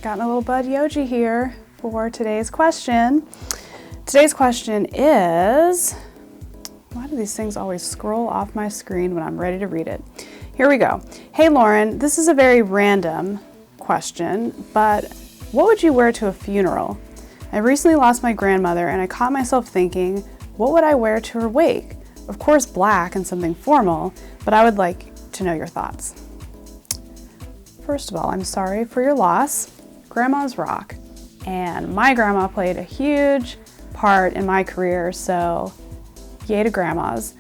got my little bud Yoji here for today's question. Today's question is, why do these things always scroll off my screen when I'm ready to read it? Here we go. Hey Lauren, this is a very random question, but what would you wear to a funeral? I recently lost my grandmother and I caught myself thinking, what would I wear to her wake? Of course black and something formal, but I would like to know your thoughts. First of all, I'm sorry for your loss. Grandmas rock. And my grandma played a huge part in my career, so yay to grandmas.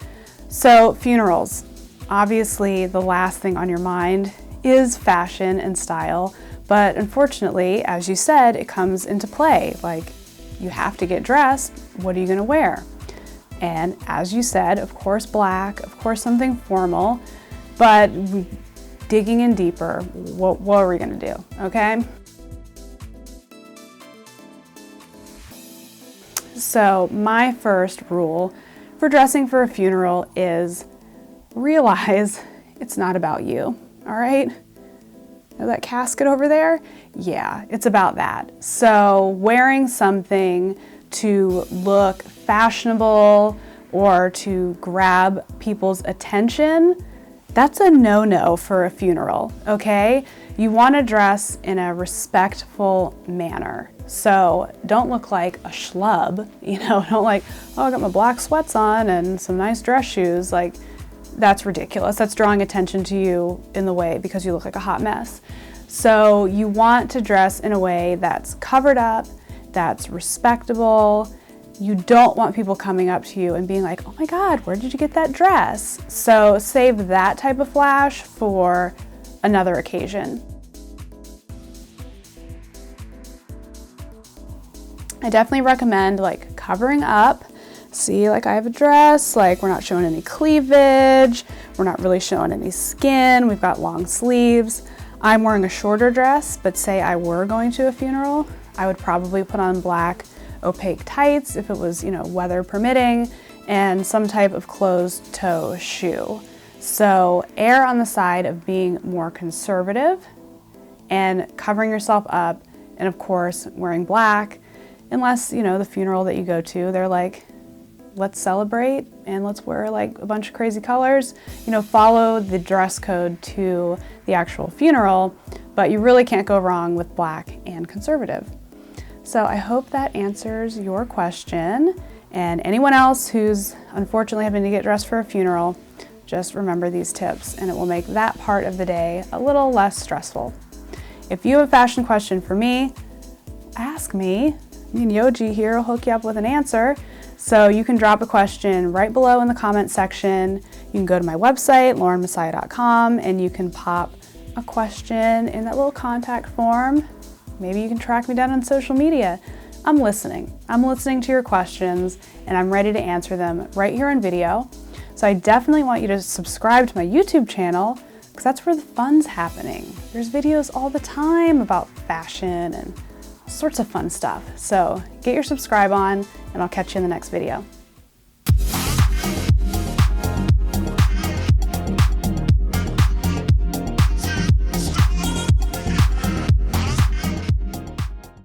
So funerals, obviously the last thing on your mind is fashion and style, but unfortunately, as you said, it comes into play. Like, you have to get dressed, what are you gonna wear? And as you said, of course black, of course something formal, but digging in deeper, what are we gonna do, okay? So my first rule for dressing for a funeral is realize it's not about you, all right? Know that casket over there? Yeah, it's about that. So wearing something to look fashionable or to grab people's attention, that's a no-no for a funeral, okay? You want to dress in a respectful manner. So don't look like a schlub, you know, don't like, oh, I got my black sweats on and some nice dress shoes. Like, that's ridiculous. That's drawing attention to you in the way because you look like a hot mess. So you want to dress in a way that's covered up, that's respectable. You don't want people coming up to you and being like, oh my God, where did you get that dress? So save that type of flash for another occasion. I definitely recommend like covering up. See, like I have a dress, like we're not showing any cleavage, we're not really showing any skin, we've got long sleeves. I'm wearing a shorter dress, but say I were going to a funeral, I would probably put on black opaque tights if it was, you know, weather permitting, and some type of closed toe shoe. So err on the side of being more conservative and covering yourself up, and of course wearing black, unless, you know, the funeral that you go to, they're like, let's celebrate and let's wear like a bunch of crazy colors. You know, follow the dress code to the actual funeral, but you really can't go wrong with black and conservative. So I hope that answers your question. And anyone else who's unfortunately having to get dressed for a funeral, just remember these tips and it will make that part of the day a little less stressful. If you have a fashion question for me, ask me. Me and Yoji here will hook you up with an answer. So you can drop a question right below in the comment section. You can go to my website, laurenmessiah.com, and you can pop a question in that little contact form. Maybe you can track me down on social media. I'm listening. I'm listening to your questions and I'm ready to answer them right here on video. So I definitely want you to subscribe to my YouTube channel because that's where the fun's happening. There's videos all the time about fashion and all sorts of fun stuff. So get your subscribe on and I'll catch you in the next video.